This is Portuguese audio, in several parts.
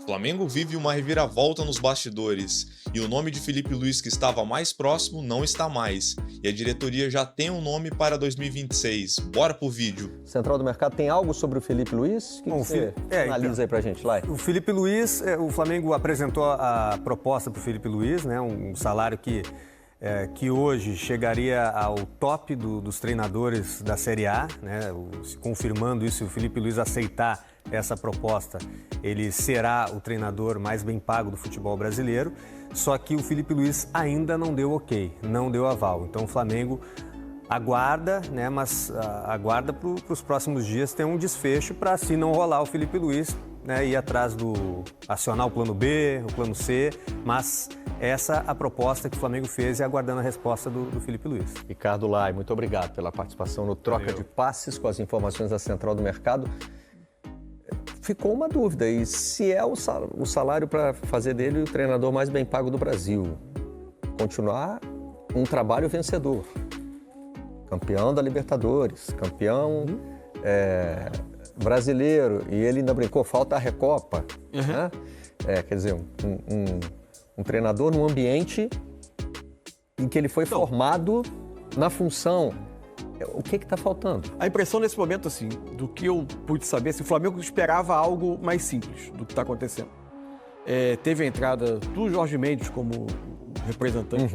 Flamengo vive uma reviravolta nos bastidores e o nome de Felipe Luiz, que estava mais próximo, não está mais. E a diretoria já tem um nome para 2026. Bora pro vídeo. Central do Mercado tem algo sobre o Felipe Luiz? O que você analisa aí pra gente, Lai? O Felipe Luiz, o Flamengo apresentou a proposta para o Felipe Luiz, né? Um salário que hoje chegaria ao top dos treinadores da Série A, né? Confirmando isso, se o Felipe Luiz aceitar essa proposta, ele será o treinador mais bem pago do futebol brasileiro, só que o Felipe Luiz ainda não deu ok, não deu aval. Então o Flamengo aguarda, né? Mas aguarda para os próximos dias ter um desfecho para, se não rolar o Felipe Luiz, né, ir atrás acionar o plano B, o plano C, mas essa a proposta que o Flamengo fez e aguardando a resposta do Felipe Luiz. Ricardo Lai, muito obrigado pela participação no Troca de Passes com as informações da Central do Mercado. Ficou uma dúvida, e se é o salário para fazer dele o treinador mais bem pago do Brasil? Continuar um trabalho vencedor. Campeão da Libertadores, campeão brasileiro, e ele ainda brincou, falta a Recopa. Né? Quer dizer, um treinador num ambiente em que ele foi formado na função. O que está faltando? A impressão nesse momento, assim, do que eu pude saber, se o Flamengo esperava algo mais simples do que está acontecendo. Teve a entrada do Jorge Mendes como representante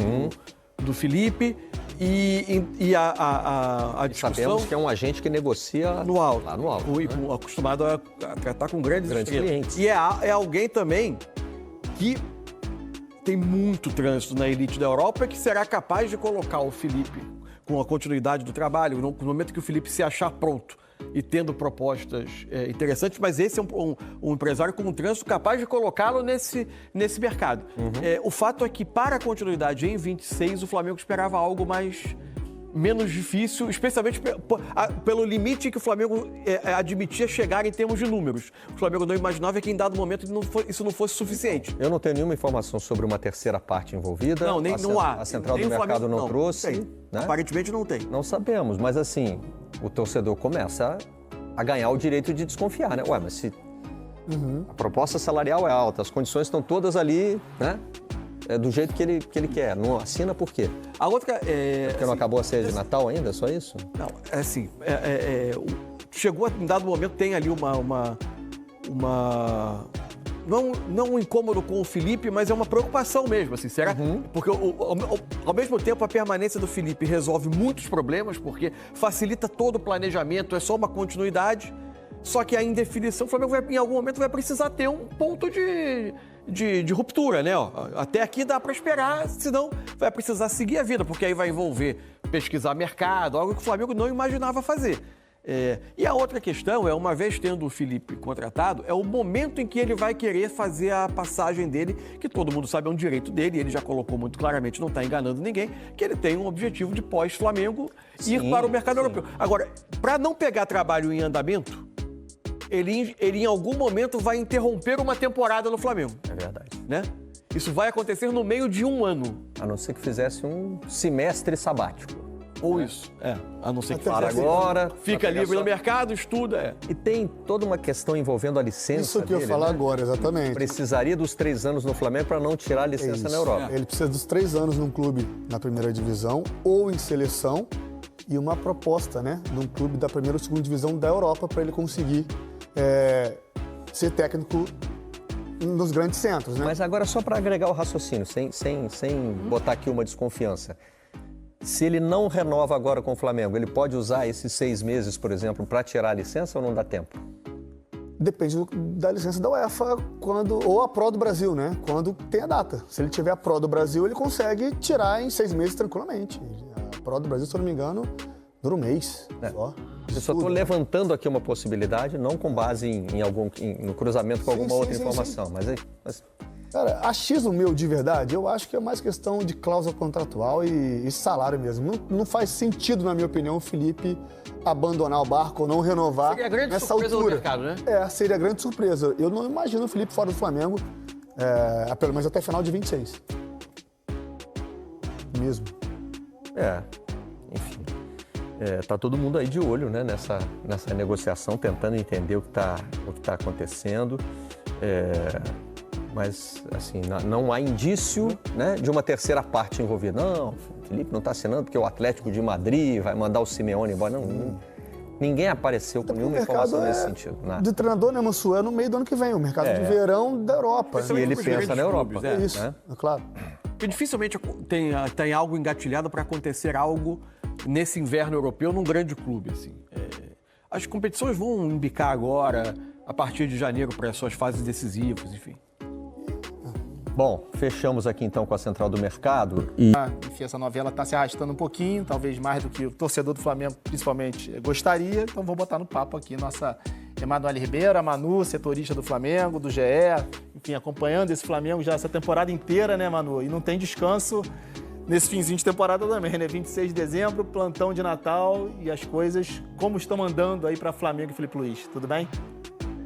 do Felipe e a discussão... Sabemos que é um agente que negocia no alto, lá no alto. Acostumado a tratar com grandes clientes. E é alguém também que tem muito trânsito na elite da Europa, que será capaz de colocar o Felipe com a continuidade do trabalho, no momento que o Felipe se achar pronto e tendo propostas interessantes, mas esse é um empresário com um trânsito capaz de colocá-lo nesse mercado. O fato é que, para a continuidade em 26, o Flamengo esperava algo menos difícil, especialmente pelo limite que o Flamengo admitia chegar em termos de números. O Flamengo não imaginava que em dado momento isso não fosse suficiente. Eu não tenho nenhuma informação sobre uma terceira parte envolvida. Não há. A Central do Mercado não trouxe. Né? Aparentemente não tem. Não sabemos, mas assim, o torcedor começa a ganhar o direito de desconfiar, né? Ué, mas se a proposta salarial é alta, as condições estão todas ali, né? Do jeito que ele quer. Não assina por quê? A outra Porque não acabou a ceia de Natal ainda? Só isso? Não, é assim, chegou em dado momento, tem ali não um incômodo com o Felipe, mas é uma preocupação mesmo, assim, será? Porque ao mesmo tempo a permanência do Felipe resolve muitos problemas, porque facilita todo o planejamento, é só uma continuidade, só que a indefinição, o Flamengo em algum momento vai precisar ter um ponto de ruptura, né? Até aqui dá para esperar, senão vai precisar seguir a vida, porque aí vai envolver pesquisar mercado, algo que o Flamengo não imaginava fazer. E a outra questão é, uma vez tendo o Felipe contratado, é o momento em que ele vai querer fazer a passagem dele, que todo mundo sabe é um direito dele, ele já colocou muito claramente, não está enganando ninguém, que ele tem um objetivo de pós-Flamengo ir para o mercado europeu. Agora, para não pegar trabalho em andamento, ele em algum momento vai interromper uma temporada no Flamengo. É verdade. Né? Isso vai acontecer no meio de um ano. A não ser que fizesse um semestre sabático. Ou isso. A não ser que para agora. Fica livre no mercado, estuda. E tem toda uma questão envolvendo a licença. Isso que eu ia falar agora, exatamente. Precisaria dos 3 anos no Flamengo para não tirar a licença na Europa. Ele precisa dos 3 anos num clube na primeira divisão ou em seleção e uma proposta, né, num clube da primeira ou segunda divisão da Europa para ele conseguir ser técnico nos grandes centros, né? Mas agora, só para agregar o raciocínio, sem botar aqui uma desconfiança. Se ele não renova agora com o Flamengo, ele pode usar esses 6 meses, por exemplo, para tirar a licença ou não dá tempo? Depende da licença da UEFA ou a Pro do Brasil, né? Quando tem a data. Se ele tiver a Pro do Brasil, ele consegue tirar em 6 meses tranquilamente. A Pro do Brasil, se eu não me engano, dura um mês só. Eu só estou levantando aqui uma possibilidade, não com base no cruzamento com alguma outra informação, mas... Cara, achismo meu de verdade, eu acho que é mais questão de cláusula contratual e salário mesmo. Não faz sentido, na minha opinião, o Felipe abandonar o barco ou não renovar seria a grande nessa surpresa altura. do mercado, né? Seria a grande surpresa. Eu não imagino o Felipe fora do Flamengo, pelo menos até final de 26. Mesmo. Enfim. Tá todo mundo aí de olho, né, nessa negociação, tentando entender o que tá acontecendo. Mas, assim, não há indício, né, de uma terceira parte envolvida. Não, o Felipe não está assinando porque o Atlético de Madrid vai mandar o Simeone embora. Não, ninguém apareceu com nenhuma informação nesse sentido. Nada. De treinador, né, Mansu? É no meio do ano que vem, o mercado de verão da Europa. E ele pensa na Europa. É isso, é claro. Porque dificilmente tem algo engatilhado para acontecer algo nesse inverno europeu num grande clube, assim. As competições vão embicar agora, a partir de janeiro, para as suas fases decisivas, enfim. Bom, fechamos aqui então com a Central do Mercado. Enfim, essa novela está se arrastando um pouquinho, talvez mais do que o torcedor do Flamengo, principalmente, gostaria. Então, vou botar no papo aqui nossa Emanuele Ribeiro, a Manu, setorista do Flamengo, do GE, enfim, acompanhando esse Flamengo já essa temporada inteira, né, Manu? E não tem descanso nesse finzinho de temporada também, né? 26 de dezembro, plantão de Natal e as coisas como estão andando aí para Flamengo e Felipe Luiz. Tudo bem?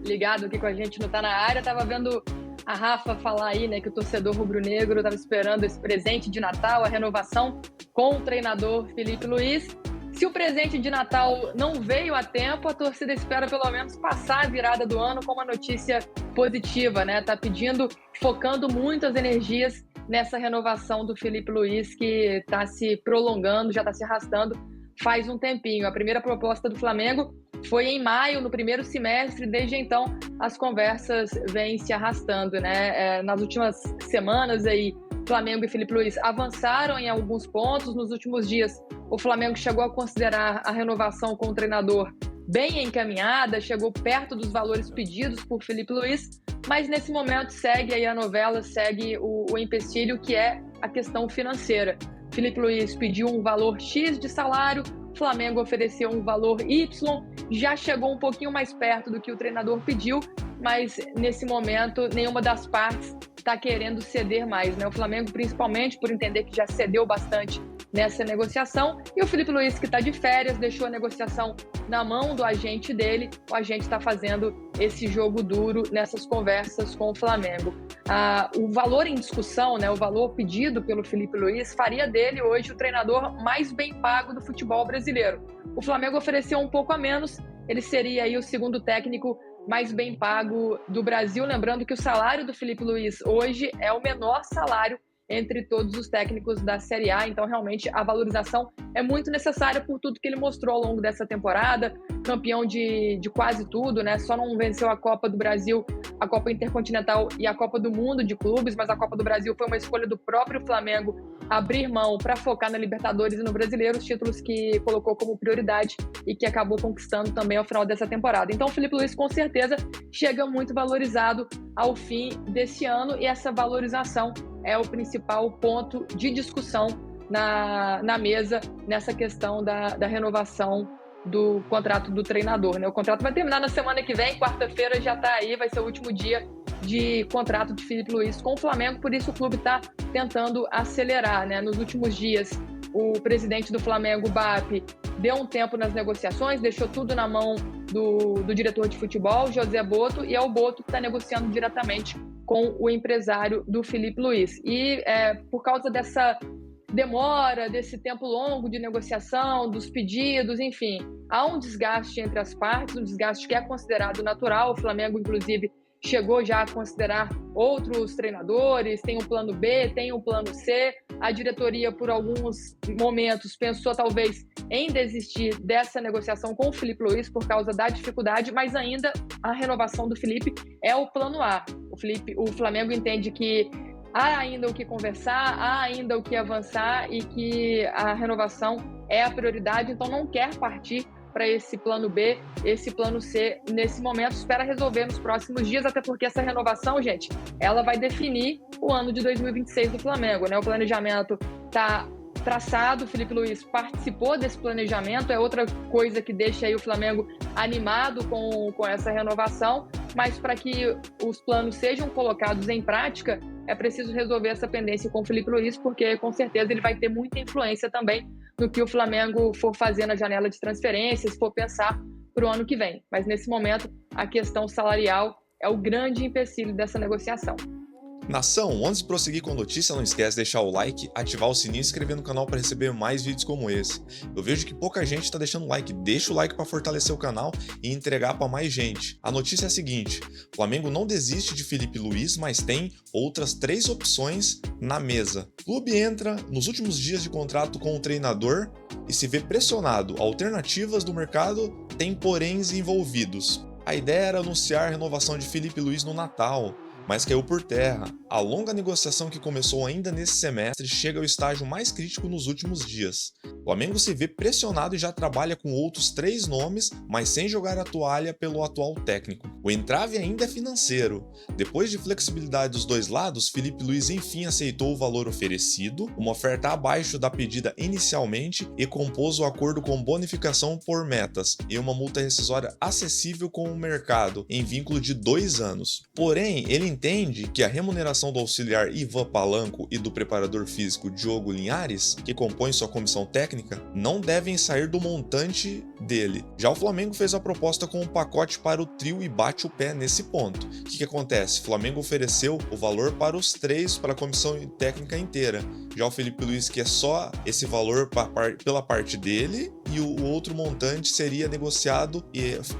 Ligado aqui com a gente, não tá na área, tava vendo a Rafa falar aí, né, que o torcedor rubro-negro estava esperando esse presente de Natal, a renovação com o treinador Felipe Luiz. Se o presente de Natal não veio a tempo, a torcida espera pelo menos passar a virada do ano com uma notícia positiva, né? Tá pedindo, focando muito as energias nessa renovação do Felipe Luiz, que está se prolongando, já está se arrastando faz um tempinho. A primeira proposta do Flamengo foi em maio, no primeiro semestre. Desde então, as conversas vêm se arrastando, né? Nas últimas semanas, aí, Flamengo e Felipe Luiz avançaram em alguns pontos. Nos últimos dias, o Flamengo chegou a considerar a renovação com o treinador bem encaminhada, chegou perto dos valores pedidos por Felipe Luiz, mas nesse momento segue aí a novela, segue o empecilho, que é a questão financeira. Felipe Luiz pediu um valor X de salário, Flamengo ofereceu um valor Y, já chegou um pouquinho mais perto do que o treinador pediu, mas nesse momento nenhuma das partes está querendo ceder mais, né? O Flamengo, principalmente por entender que já cedeu bastante nessa negociação, e o Felipe Luiz, que está de férias, deixou a negociação na mão do agente dele. O agente está fazendo esse jogo duro nessas conversas com o Flamengo. O valor em discussão, né, o valor pedido pelo Felipe Luiz, faria dele hoje o treinador mais bem pago do futebol brasileiro. O Flamengo ofereceu um pouco a menos, ele seria aí o segundo técnico mais bem pago do Brasil. Lembrando que o salário do Felipe Luiz hoje é o menor salário entre todos os técnicos da Série A, então realmente a valorização é muito necessária por tudo que ele mostrou ao longo dessa temporada, campeão de quase tudo, né? Só não venceu a Copa do Brasil, a Copa Intercontinental e a Copa do Mundo de clubes, mas a Copa do Brasil foi uma escolha do próprio Flamengo abrir mão para focar na Libertadores e no Brasileiro, os títulos que colocou como prioridade e que acabou conquistando também ao final dessa temporada. Então o Felipe Luiz com certeza chega muito valorizado ao fim desse ano, e essa valorização é o principal ponto de discussão na mesa nessa questão da renovação do contrato do treinador, né? O contrato vai terminar na semana que vem, quarta-feira já está aí, vai ser o último dia de contrato de Felipe Luiz com o Flamengo, por isso o clube está tentando acelerar, né? Nos últimos dias, o presidente do Flamengo, BAP, deu um tempo nas negociações, deixou tudo na mão do diretor de futebol, José Boto, e é o Boto que está negociando diretamente com o empresário do Felipe Luiz. E por causa dessa demora, desse tempo longo de negociação, dos pedidos, enfim, há um desgaste entre as partes, um desgaste que é considerado natural. O Flamengo, inclusive, chegou já a considerar outros treinadores, tem um plano B, tem um plano C. A diretoria, por alguns momentos, pensou talvez em desistir dessa negociação com o Felipe Luiz por causa da dificuldade, mas ainda a renovação do Felipe é o plano A. O Flamengo entende que há ainda o que conversar, há ainda o que avançar e que a renovação é a prioridade, então não quer partir para esse plano B, esse plano C nesse momento, espera resolver nos próximos dias, até porque essa renovação, gente, ela vai definir o ano de 2026 do Flamengo, né? O planejamento está traçado, o Felipe Luiz participou desse planejamento, é outra coisa que deixa aí o Flamengo animado com essa renovação, mas para que os planos sejam colocados em prática, é preciso resolver essa pendência com o Felipe Luiz, porque com certeza ele vai ter muita influência também no que o Flamengo for fazer na janela de transferências, for pensar para o ano que vem. Mas nesse momento, a questão salarial é o grande empecilho dessa negociação. Nação, antes de prosseguir com a notícia, não esquece de deixar o like, ativar o sininho e se inscrever no canal para receber mais vídeos como esse. Eu vejo que pouca gente está deixando like, deixa o like para fortalecer o canal e entregar para mais gente. A notícia é a seguinte: o Flamengo não desiste de Filipe Luís, mas tem outras 3 opções na mesa. O clube entra nos últimos dias de contrato com o treinador e se vê pressionado. Alternativas do mercado têm poréns envolvidos. A ideia era anunciar a renovação de Filipe Luís no Natal, mas caiu por terra. A longa negociação que começou ainda nesse semestre chega ao estágio mais crítico nos últimos dias. O Flamengo se vê pressionado e já trabalha com outros 3 nomes, mas sem jogar a toalha pelo atual técnico. O entrave ainda é financeiro. Depois de flexibilidade dos 2 lados, Filipe Luís enfim aceitou o valor oferecido, uma oferta abaixo da pedida inicialmente, e compôs o acordo com bonificação por metas e uma multa rescisória acessível com o mercado, em vínculo de 2 anos. Porém, ele entende que a remuneração do auxiliar Ivan Palanco e do preparador físico Diogo Linhares, que compõem sua comissão técnica, não devem sair do montante dele. Já o Flamengo fez a proposta com um pacote para o trio e bate o pé nesse ponto. O que acontece? O Flamengo ofereceu o valor para os 3, para a comissão técnica inteira. Já o Filipe Luís quer só esse valor pela parte dele, e o outro montante seria negociado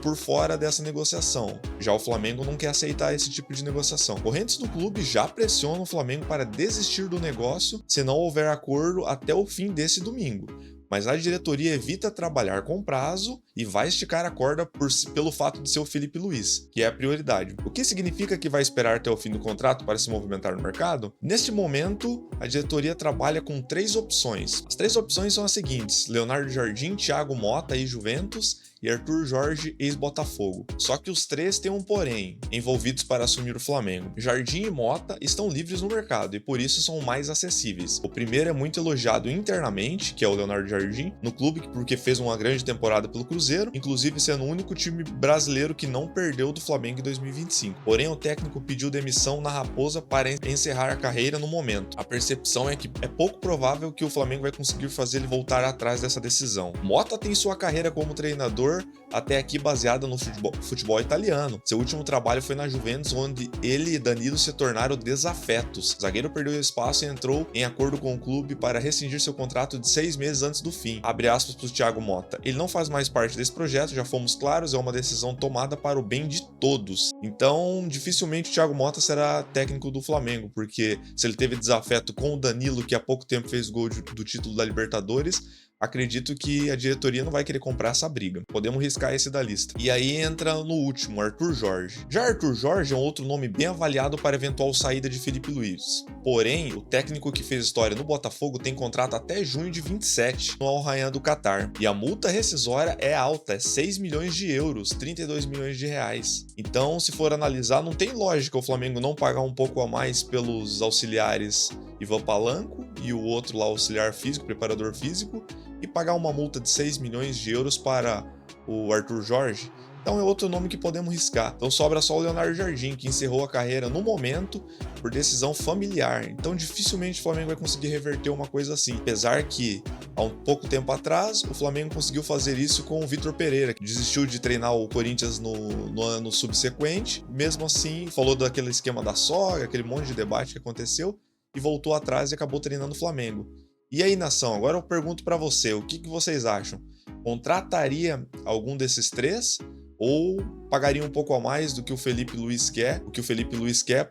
por fora dessa negociação. Já o Flamengo não quer aceitar esse tipo de negociação. Correntes do clube já pressionam o Flamengo para desistir do negócio se não houver acordo até o fim desse domingo. Mas a diretoria evita trabalhar com prazo e vai esticar a corda pelo fato de ser o Filipe Luís, que é a prioridade. O que significa que vai esperar até o fim do contrato para se movimentar no mercado? Neste momento, a diretoria trabalha com 3 opções. As 3 opções são as seguintes: Leonardo Jardim, Thiago Motta e Juventus, e Arthur Jorge, ex-Botafogo. Só que os 3 têm um porém, envolvidos para assumir o Flamengo. Jardim e Motta estão livres no mercado e por isso são mais acessíveis. O primeiro é muito elogiado internamente, que é o Leonardo Jardim, no clube, porque fez uma grande temporada pelo Cruzeiro, inclusive sendo o único time brasileiro que não perdeu do Flamengo em 2025. Porém, o técnico pediu demissão na Raposa para encerrar a carreira no momento. A percepção é que é pouco provável que o Flamengo vai conseguir fazer ele voltar atrás dessa decisão. Motta tem sua carreira como treinador até aqui baseada no futebol italiano. Seu último trabalho foi na Juventus, onde ele e Danilo se tornaram desafetos. O zagueiro perdeu espaço e entrou em acordo com o clube para rescindir seu contrato de 6 meses antes do fim. Abre aspas para o Thiago Motta: ele não faz mais parte desse projeto, já fomos claros, é uma decisão tomada para o bem de todos. Então, dificilmente o Thiago Motta será técnico do Flamengo, porque se ele teve desafeto com o Danilo, que há pouco tempo fez gol do título da Libertadores, acredito que a diretoria não vai querer comprar essa briga. Podemos riscar esse da lista. E aí entra no último, Arthur Jorge. Já Arthur Jorge é um outro nome bem avaliado para eventual saída de Filipe Luís. Porém, o técnico que fez história no Botafogo tem contrato até junho de 27 no Al Rayyan do Catar. E a multa rescisória é alta, é 6 milhões de euros, 32 milhões de reais. Então, se for analisar, não tem lógica o Flamengo não pagar um pouco a mais pelos auxiliares Ivan Palanco e o outro lá, auxiliar físico, preparador físico, e pagar uma multa de 6 milhões de euros para o Arthur Jorge. Então é outro nome que podemos riscar. Então sobra só o Leonardo Jardim, que encerrou a carreira no momento por decisão familiar. Então dificilmente o Flamengo vai conseguir reverter uma coisa assim. Apesar que há um pouco tempo atrás o Flamengo conseguiu fazer isso com o Vitor Pereira, que desistiu de treinar o Corinthians no ano subsequente. Mesmo assim, falou daquele esquema da sogra, aquele monte de debate que aconteceu, e voltou atrás e acabou treinando o Flamengo. E aí, nação, agora eu pergunto para você, o que vocês acham? Contrataria algum desses 3 ou pagaria um pouco a mais do que o Filipe Luís quer,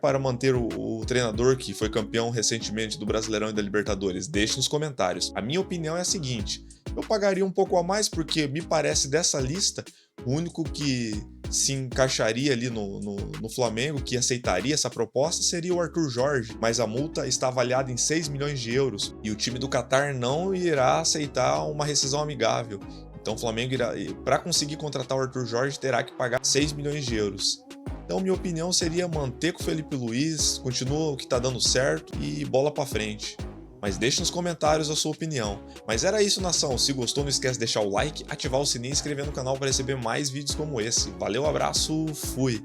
para manter o treinador que foi campeão recentemente do Brasileirão e da Libertadores? Deixe nos comentários. A minha opinião é a seguinte: eu pagaria um pouco a mais porque me parece dessa lista o único que se encaixaria ali no Flamengo, que aceitaria essa proposta, seria o Arthur Jorge, mas a multa está avaliada em 6 milhões de euros e o time do Catar não irá aceitar uma rescisão amigável. Então o Flamengo, para conseguir contratar o Arthur Jorge, terá que pagar 6 milhões de euros. Então minha opinião seria manter com o Filipe Luís, continua o que está dando certo e bola para frente. Mas deixe nos comentários a sua opinião. Mas era isso, nação. Se gostou, não esquece de deixar o like, ativar o sininho e se inscrever no canal para receber mais vídeos como esse. Valeu, abraço, fui!